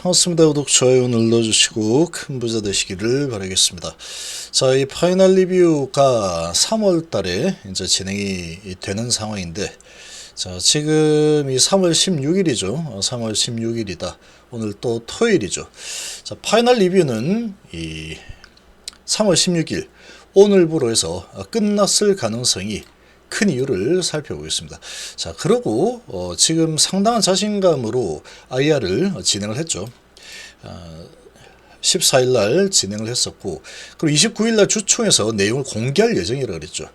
반갑습니다. 구독, 좋아요 눌러주시고 큰 부자 되시기를 바라겠습니다. 자, 이 파이널 리뷰가 3월 달에 이제 진행이 되는 상황인데, 자, 지금 이 3월 16일이죠. 3월 16일이다. 오늘 또 토요일이죠. 자, 파이널 리뷰는 이 3월 16일 오늘부로 해서 끝났을 가능성이 큰 이유를 살펴보겠습니다. 자, 그리고 지금 상당한 자신감으로 IR을 진행을 했죠. 14일 날 진행을 했었고, 그리고 29일 날 주총에서 내용을 공개할 예정이라고 그랬죠.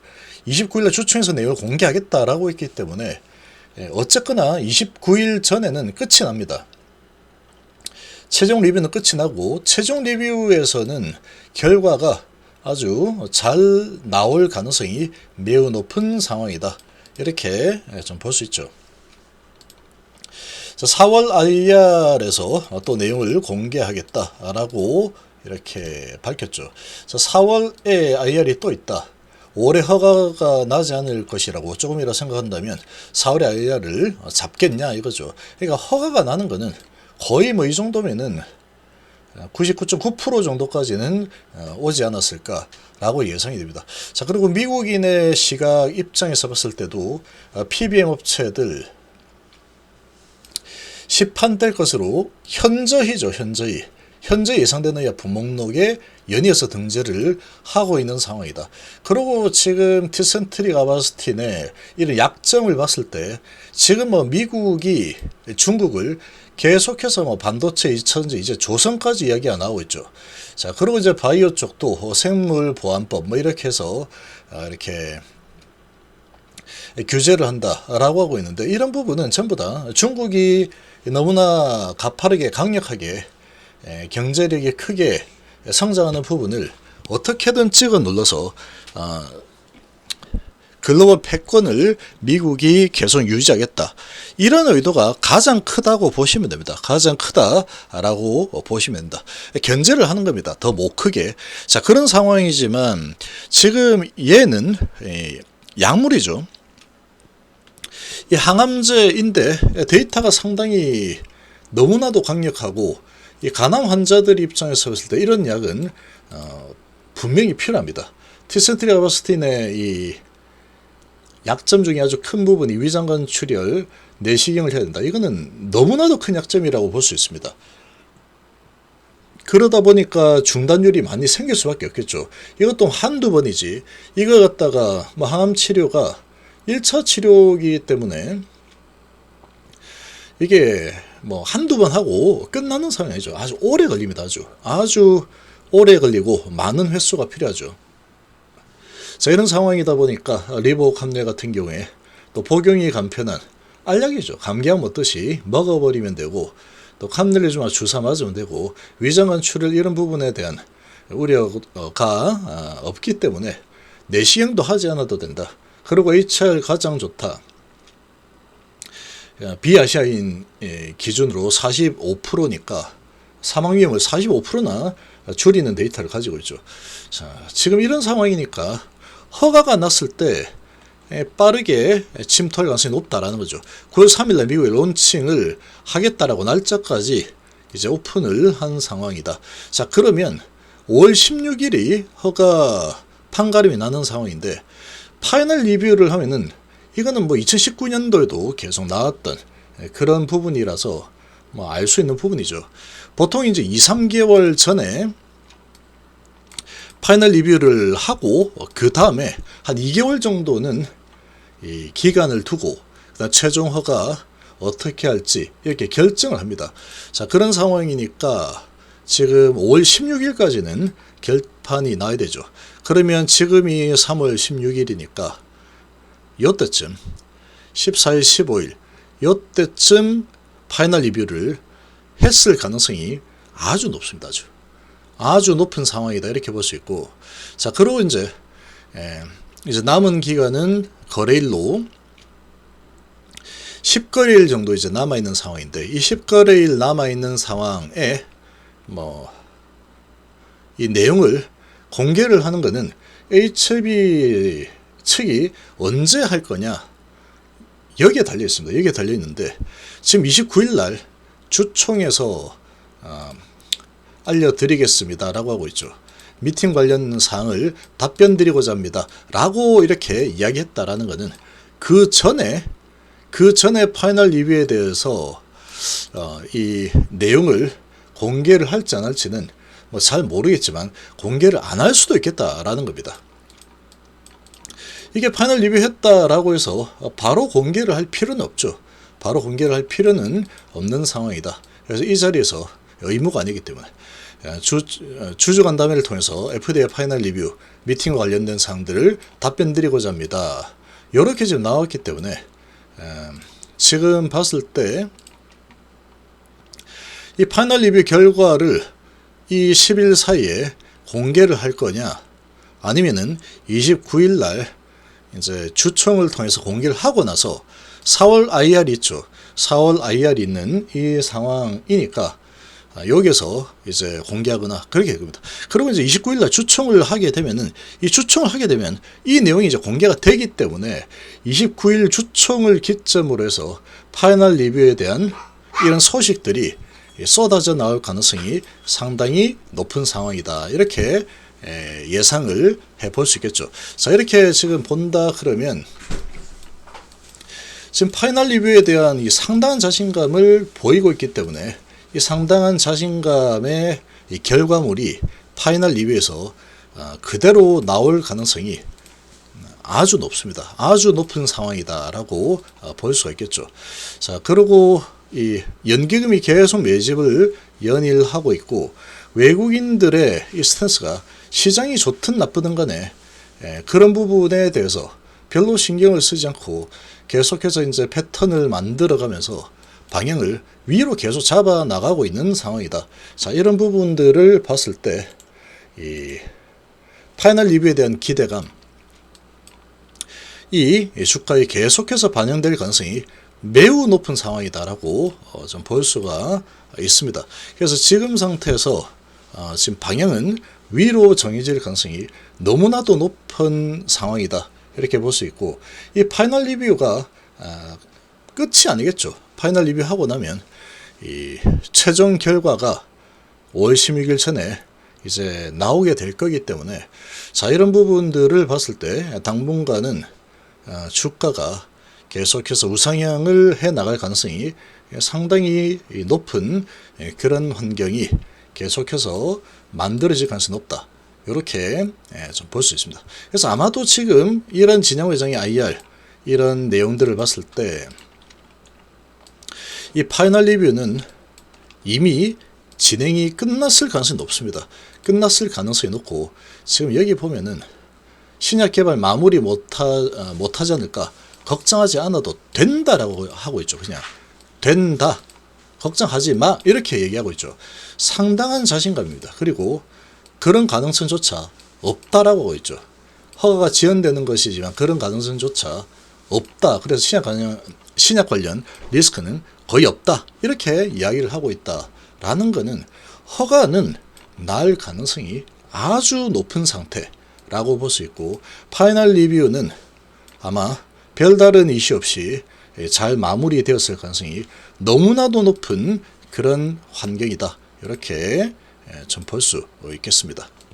29일 날 주총에서 내용을 공개하겠다라고 했기 때문에 어쨌거나 29일 전에는 끝이 납니다. 최종 리뷰는 끝이 나고, 최종 리뷰에서는 결과가 아주 잘 나올 가능성이 매우 높은 상황이다. 이렇게 좀 볼 수 있죠. 자, 4월 IR에서 또 내용을 공개하겠다라고 이렇게 밝혔죠. 자, 4월에 IR이 또 있다. 올해 허가가 나지 않을 것이라고 조금이라 생각한다면 4월에 IR을 잡겠냐 이거죠. 그러니까 허가가 나는 거는 거의 뭐 이 정도면은 99.9% 정도까지는 오지 않았을까라고 예상이 됩니다. 자, 그리고 미국인의 시각 입장에서 봤을 때도 PBM 업체들 시판될 것으로 현저히죠. 현재 예상되는 약품 목록에 연이어서 등재를 하고 있는 상황이다. 그리고 지금 티센트릭 아바스틴의 이런 약점을 봤을 때 지금 뭐 미국이 중국을 계속해서 뭐 반도체, 이천지, 이제 조선까지 이야기가 나오고 있죠. 자, 그리고 이제 바이오 쪽도 생물 보안법 뭐 이렇게 해서 이렇게 규제를 한다라고 하고 있는데, 이런 부분은 전부 다 중국이 너무나 가파르게 강력하게 경제력이 크게 성장하는 부분을 어떻게든 찍어 눌러서 글로벌 패권을 미국이 계속 유지하겠다. 이런 의도가 가장 크다고 보시면 됩니다. 가장 크다라고 보시면 된다. 견제를 하는 겁니다. 더 못 크게. 자, 그런 상황이지만 지금 얘는 약물이죠. 이 항암제인데 데이터가 상당히 너무나도 강력하고, 이 간암 환자들 입장에서 봤을 때 이런 약은 분명히 필요합니다. 티센트릭 아바스틴의 이 약점 중에 아주 큰 부분이 위장관 출혈, 내시경을 해야 된다. 이거는 너무나도 큰 약점이라고 볼 수 있습니다. 그러다 보니까 중단율이 많이 생길 수밖에 없겠죠. 이것도 한두 번이지. 이거 갖다가 뭐 항암 치료가 1차 치료이기 때문에 이게 뭐 한두 번 하고 끝나는 상황이죠. 아주 오래 걸립니다. 아주 오래 걸리고 많은 횟수가 필요하죠. 자, 이런 상황이다 보니까 리보감내 같은 경우에 또 복용이 간편한 알약이죠. 감기약 먹듯이 먹어버리면 되고, 또 감ner리주마 주사 맞으면 되고, 위장관 출혈 이런 부분에 대한 우려가 없기 때문에 내시경도 하지 않아도 된다. 그리고 HR 가장 좋다. 비아시아인 기준으로 45%니까 사망 위험을 45%나 줄이는 데이터를 가지고 있죠. 자, 지금 이런 상황이니까 허가가 났을 때 빠르게 침투할 가능성이 높다라는 거죠. 9월 3일날 미국에 론칭을 하겠다라고 날짜까지 이제 오픈을 한 상황이다. 자, 그러면 5월 16일이 허가 판가름이 나는 상황인데, 파이널 리뷰를 하면은 이거는 뭐 2019년도에도 계속 나왔던 그런 부분이라서 뭐 알 수 있는 부분이죠. 보통 이제 2, 3개월 전에 파이널 리뷰를 하고 그 다음에 한 2개월 정도는 이 기간을 두고 그다음 최종 허가 어떻게 할지 이렇게 결정을 합니다. 자, 그런 상황이니까 지금 5월 16일까지는 결판이 나야 되죠. 그러면 지금이 3월 16일이니까 요때쯤 14일, 15일 요때쯤 파이널 리뷰를 했을 가능성이 아주 높습니다. 아주 높은 상황이다. 이렇게 볼 수 있고, 자, 그리고 이제 남은 기간은 거래일로 10거래일 정도 이제 남아있는 상황인데, 이 10거래일 남아있는 상황에 뭐 이 내용을 공개를 하는 것은 HLB 측이 언제 할 거냐 여기에 달려 있습니다. 여기에 달려 있는데, 지금 29일 날 주총에서 알려드리겠습니다 라고 하고 있죠. 미팅 관련 사항을 답변 드리고자 합니다 라고 이렇게 이야기했다라는 것은 그 전에 파이널 리뷰에 대해서 이 내용을 공개를 할지 안 할지는 뭐 잘 모르겠지만 공개를 안 할 수도 있겠다라는 겁니다. 이게 파이널 리뷰했다라고 해서 바로 공개를 할 필요는 없죠. 바로 공개를 할 필요는 없는 상황이다. 그래서 이 자리에서 의무가 아니기 때문에 주주간담회를 통해서 FDA 파이널 리뷰 미팅과 관련된 사항들을 답변 드리고자 합니다. 이렇게 지금 나왔기 때문에 지금 봤을 때 이 파이널 리뷰 결과를 이 10일 사이에 공개를 할 거냐, 아니면은 29일 날 이제 주총을 통해서 공개를 하고 나서 4월 IR이 있죠. 4월 IR이 있는 이 상황이니까 여기서 이제 공개하거나 그렇게 됩니다. 그리고 이제 29일 날 주총을 하게 되면은 이 내용이 이제 공개가 되기 때문에 29일 주총을 기점으로 해서 파이널 리뷰에 대한 이런 소식들이 쏟아져 나올 가능성이 상당히 높은 상황이다. 이렇게 예상을 해볼 수 있겠죠. 자, 이렇게 지금 본다 그러면 지금 파이널 리뷰에 대한 이 상당한 자신감을 보이고 있기 때문에 이 상당한 자신감의 이 결과물이 파이널 리뷰에서 그대로 나올 가능성이 아주 높습니다. 아주 높은 상황이다라고 볼 수가 있겠죠. 자, 그리고 이 연기금이 계속 매집을 연일하고 있고 외국인들의 이 스탠스가 시장이 좋든 나쁘든 간에 그런 부분에 대해서 별로 신경을 쓰지 않고 계속해서 이제 패턴을 만들어가면서 방향을 위로 계속 잡아 나가고 있는 상황이다. 자, 이런 부분들을 봤을 때 이 파이널 리뷰에 대한 기대감, 이 주가에 계속해서 반영될 가능성이 매우 높은 상황이다라고 좀 볼 수가 있습니다. 그래서 지금 상태에서 지금 방향은 위로 정해질 가능성이 너무나도 높은 상황이다. 이렇게 볼 수 있고, 이 파이널 리뷰가 끝이 아니겠죠. 파이널 리뷰하고 나면 이 최종 결과가 5월 16일 전에 이제 나오게 될 거기 때문에, 자, 이런 부분들을 봤을 때 당분간은 주가가 계속해서 우상향을 해 나갈 가능성이 상당히 높은 그런 환경이 계속해서 만들어질 가능성이 높다. 이렇게 좀 볼 수 있습니다. 그래서 아마도 지금 이런 진양 회장의 IR 이런 내용들을 봤을 때 이 파이널 리뷰는 이미 진행이 끝났을 가능성이 높습니다. 끝났을 가능성이 높고, 지금 여기 보면은 신약 개발 마무리 못하지 않을까, 걱정하지 않아도 된다라고 하고 있죠. 그냥 된다, 걱정하지 마, 이렇게 얘기하고 있죠. 상당한 자신감입니다. 그리고 그런 가능성조차 없다라고 하고 있죠. 허가가 지연되는 것이지만 그런 가능성조차 없다. 그래서 신약 관련 리스크는 거의 없다. 이렇게 이야기를 하고 있다라는 것은 허가는 날 가능성이 아주 높은 상태라고 볼 수 있고, 파이널 리뷰는 아마 별다른 이슈 없이 잘 마무리되었을 가능성이 너무나도 높은 그런 환경이다. 이렇게 좀 볼 수 있겠습니다.